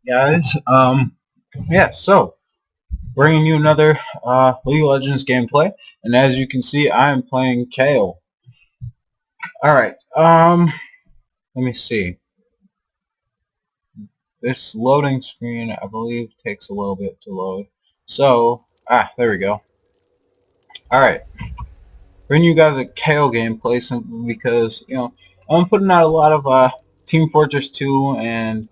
Guys. Yeah, so bringing you another League of Legends gameplay, and as you can see, I am playing Kayle. All right. Let me see. This loading screen, I believe, takes a little bit to load. So, there we go. All right. Bring you guys a Kayle gameplay simply because I'm putting out a lot of Team Fortress 2 and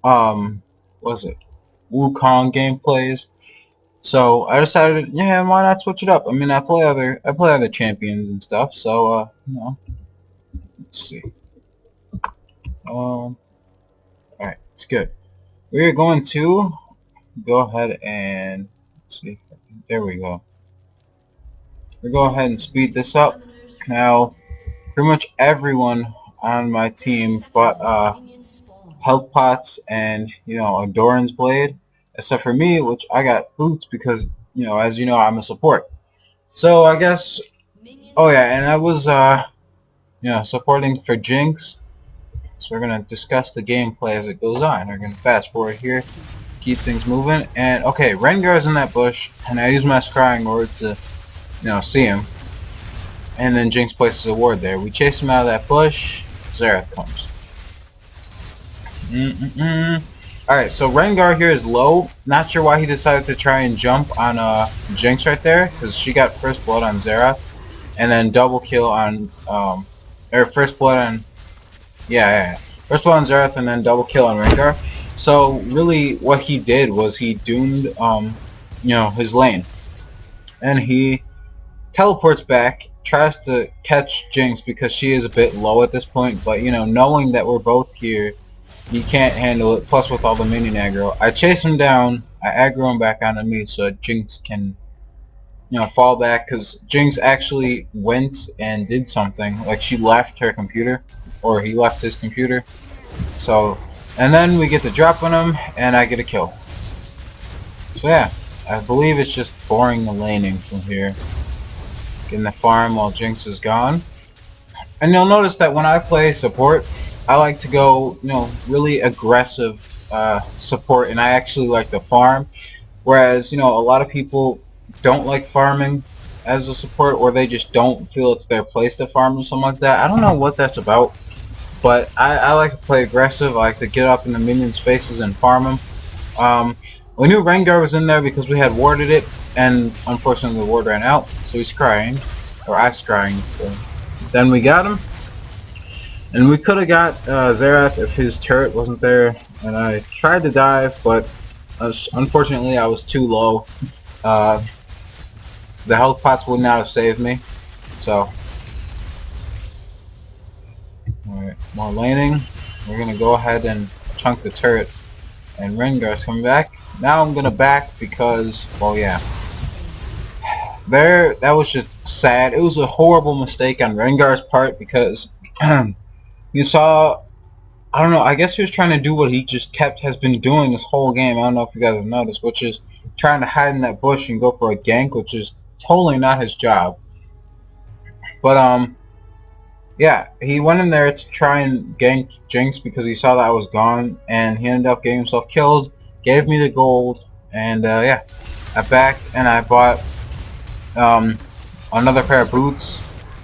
what was it, Wukong gameplays. So I decided, yeah, why not switch it up? I mean, I play other champions and stuff. So let's see. All right, it's good. We're going to go ahead and let's see. There we go. We'll go ahead and speed this up. Now, pretty much everyone on my team bought health pots and a Doran's blade, except for me, which I got boots because as you know, I'm a support. So I guess. Oh yeah, and I was supporting for Jinx. So we're gonna discuss the gameplay as it goes on. We're gonna fast forward here, keep things moving, and okay, Rengar's in that bush, and I use my scrying ward to, see him, and then Jinx places a ward there. We chase him out of that bush. Xerath comes. Alright, so Rengar here is low. Not sure why he decided to try and jump on Jinx right there, because she got first blood on Xerath, and then double kill on, or first blood on, yeah. First blood on Xerath and then double kill on Rengar. So really what he did was he doomed, his lane. And he teleports back, tries to catch Jinx because she is a bit low at this point, but knowing that we're both here, he can't handle it, plus with all the minion aggro. I chase him down, I aggro him back onto me so Jinx can, fall back, because Jinx actually went and did something, like she left her computer, or he left his computer. So, and then we get the drop on him, and I get a kill. So yeah, I believe it's just boring the laning from here. Getting the farm while Jinx is gone. And you'll notice that when I play support, I like to go, really aggressive support, and I actually like to farm. Whereas, a lot of people don't like farming as a support, or they just don't feel it's their place to farm or something like that. I don't know what that's about, but I like to play aggressive. I like to get up in the minion spaces and farm them. We knew Rengar was in there because we had warded it, and unfortunately the ward ran out, so he's crying, or I was crying. So then we got him, and we could have got Xerath if his turret wasn't there, and I tried to dive, but unfortunately I was too low. The health pots would not have saved me, so alright, more laning. We're gonna go ahead and chunk the turret, and Rengar's coming back. Now I'm gonna back because, well, yeah, that was just sad. It was a horrible mistake on Rengar's part because you saw, I don't know, I guess he was trying to do what he just has been doing this whole game. I don't know if you guys have noticed, which is trying to hide in that bush and go for a gank, which is totally not his job. But yeah, he went in there to try and gank Jinx because he saw that I was gone, and he ended up getting himself killed, gave me the gold, and yeah, I backed and I bought another pair of boots,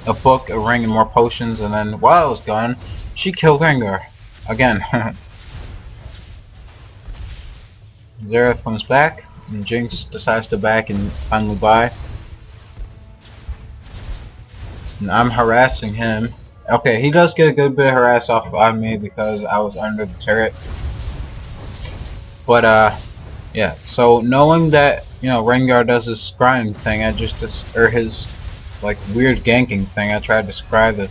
a book, a ring, and more potions, and then while I was gone, she killed Rengar. Again. Xerath comes back, and Jinx decides to back and finally buy. And I'm harassing him. Okay, he does get a good bit of harass off on me because I was under the turret. But yeah, so knowing that, Rengar does his scrying thing, or his, like, weird ganking thing, I tried to scry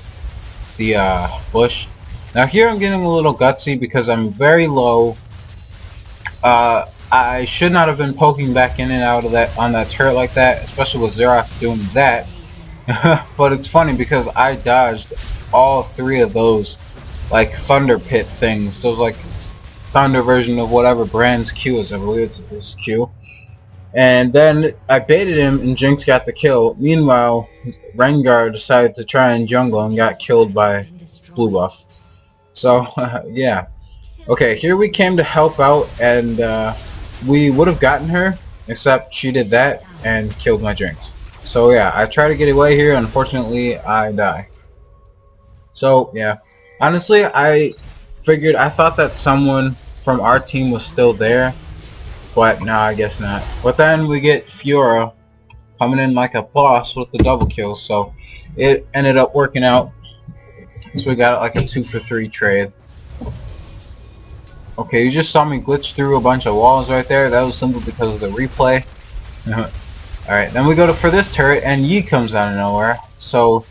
the bush. Now here I'm getting a little gutsy because I'm very low. I should not have been poking back in and out of on that turret like that, especially with Xerath doing that. But it's funny because I dodged all three of those, like, thunder pit things. Those, like, thunder version of whatever brand's Q is. I believe it's Q. And then I baited him and Jinx got the kill. Meanwhile, Rengar decided to try and jungle and got killed by blue buff. So, yeah. Okay, here we came to help out, and we would have gotten her, except she did that and killed my Jinx. So yeah, I try to get away here, unfortunately I die. So yeah, honestly I thought that someone from our team was still there, but no, I guess not. But then we get Fiora coming in like a boss with the double kill, so it ended up working out. So we got like a 2-for-3 trade. Okay, you just saw me glitch through a bunch of walls right there. That was simply because of the replay. Alright, then we go for this turret, and Yi comes out of nowhere. So,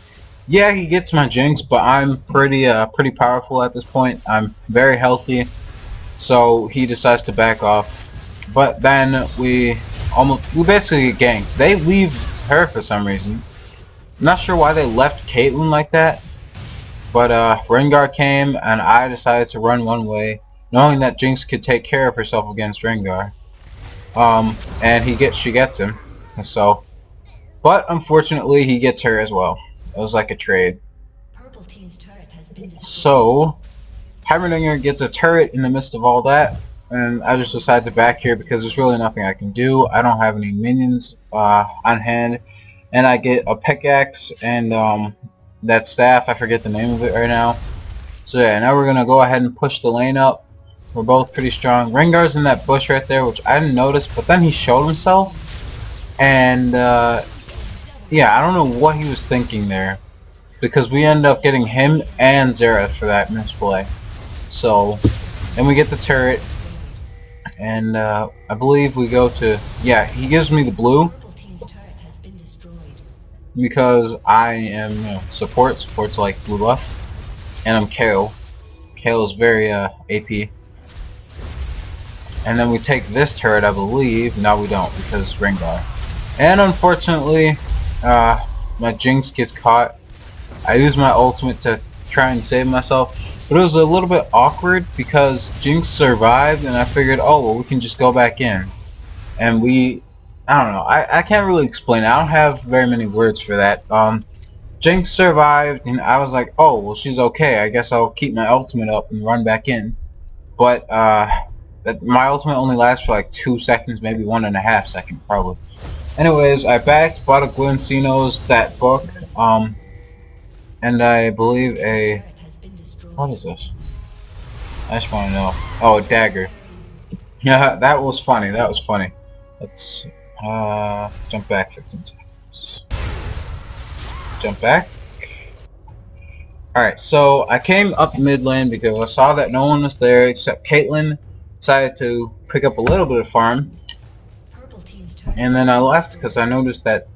yeah, he gets my Jinx, but I'm pretty powerful at this point. I'm very healthy, so he decides to back off. But then we basically get ganked. They leave her for some reason. I'm not sure why they left Caitlyn like that. But Rengar came, and I decided to run one way, knowing that Jinx could take care of herself against Rengar. And she gets him. So, but unfortunately, he gets her as well. It was like a trade. So, Heimerdinger gets a turret in the midst of all that, and I just decided to back here because there's really nothing I can do. I don't have any minions on hand, and I get a pickaxe and that staff. I forget the name of it right now. So yeah, now we're gonna go ahead and push the lane up. We're both pretty strong. Rengar's in that bush right there, which I didn't notice, but then he showed himself, and yeah, I don't know what he was thinking there, because we end up getting him and Xerath for that misplay. So, then we get the turret, and I believe we go to, yeah, he gives me the blue, because I am, support's like blue buff, and I'm Kayle. Kayle is very AP. And then we take this turret, I believe. No, we don't, because it's Rengar. And unfortunately, my Jinx gets caught. I use my ultimate to try and save myself, but it was a little bit awkward because Jinx survived, and I figured, oh well, we can just go back in. And I don't know, I can't really explain it. I don't have very many words for that. Jinx survived, and I was like, oh well, she's okay. I guess I'll keep my ultimate up and run back in. But my ultimate only lasts for like 2 seconds, maybe 1.5 seconds, probably. Anyways, I backed, bought a Glencino's, that book, and I believe what is this? I just want to know. Oh, a dagger. Yeah, that was funny, Let's, jump back 15 seconds. Jump back. Alright, so I came up mid lane because I saw that no one was there except Caitlyn decided to pick up a little bit of farm. And then I left because I noticed that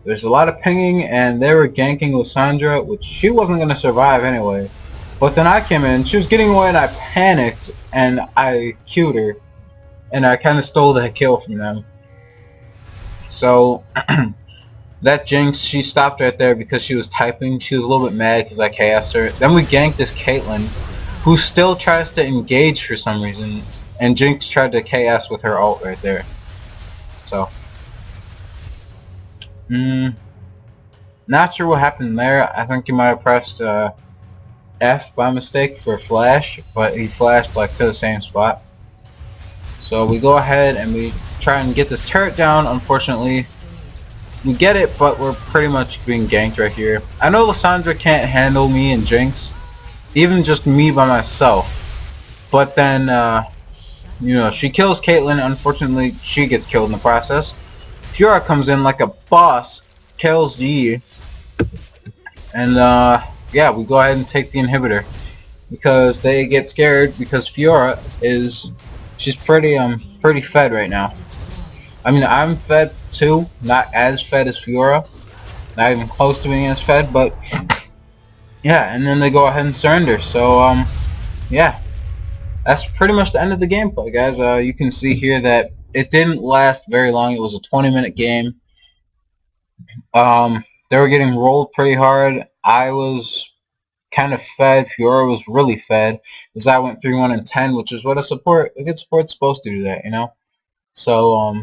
there's a lot of pinging and they were ganking Lissandra, which she wasn't going to survive anyway. But then I came in, she was getting away, and I panicked and I Q'd her. And I kind of stole the kill from them. So, that Jinx, she stopped right there because she was typing. She was a little bit mad because I chaosed her. Then we ganked this Caitlyn, who still tries to engage for some reason. And Jinx tried to chaos with her ult right there. So, not sure what happened there. I think he might have pressed F by mistake for flash, but he flashed like to the same spot. So we go ahead and we try and get this turret down. Unfortunately, we get it, but we're pretty much being ganked right here. I know Lissandra can't handle me and Jinx, even just me by myself. But then, she kills Caitlyn. Unfortunately, she gets killed in the process. Fiora comes in like a boss, kills Yi, and yeah, we go ahead and take the inhibitor because they get scared because Fiora she's pretty fed right now. I mean, I'm fed too, not as fed as Fiora, not even close to being as fed, but yeah, and then they go ahead and surrender. So yeah, that's pretty much the end of the gameplay, guys. You can see here that it didn't last very long. It was a 20-minute game. They were getting rolled pretty hard. I was kind of fed. Fiora was really fed, because I went 3-1-10, which is what a good support's supposed to do that, So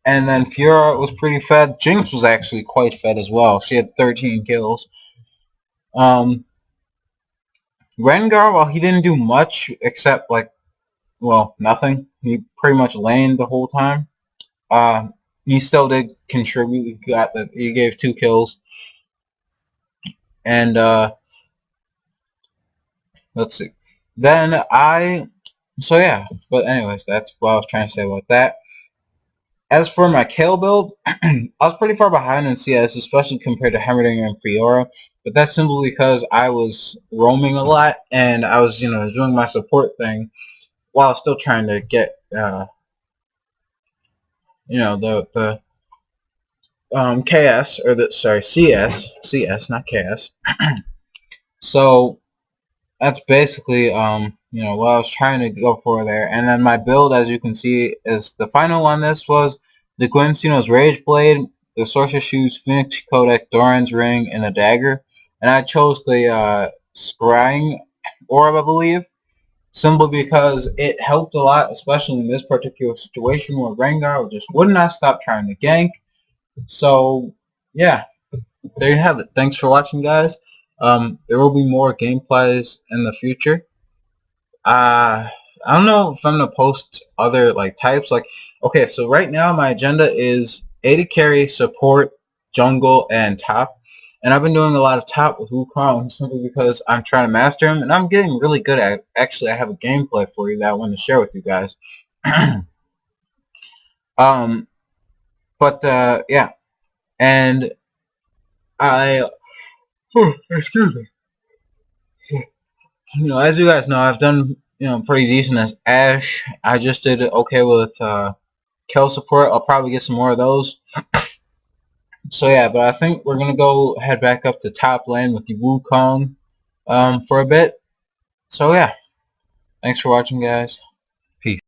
and then Fiora was pretty fed. Jinx was actually quite fed as well. She had 13 kills. Rengar, while he didn't do much except like, well, nothing. He pretty much laned the whole time. He still did contribute. He gave 2 kills, and let's see. Then so yeah. But anyways, that's what I was trying to say about that. As for my Kayle build, I was pretty far behind in CS, especially compared to Heimerdinger and Fiora. But that's simply because I was roaming a lot, and I was, doing my support thing while still trying to get, the KS, or CS, not KS. So that's basically, what I was trying to go for there. And then my build, as you can see, is the final on this was the Gwynceino's Rage Blade, the Sorcerer's Shoes, Phoenix Codec, Doran's Ring, and a Dagger. And I chose the Scrying Orb, I believe, simply because it helped a lot, especially in this particular situation where Rengar just would not stop trying to gank. So, yeah, there you have it. Thanks for watching, guys. There will be more gameplays in the future. I don't know if I'm gonna post other types. Okay, so right now my agenda is AD carry, support, jungle, and top. And I've been doing a lot of top with Wukong simply because I'm trying to master him, and I'm getting really good at it. Actually, I have a gameplay for you that I want to share with you guys. Yeah, and I, excuse me. As you guys know, I've done pretty decent as Ash. I just did okay with Kayle support. I'll probably get some more of those. So yeah, but I think we're gonna go head back up to top lane with the Wukong for a bit. So yeah, thanks for watching, guys. Peace.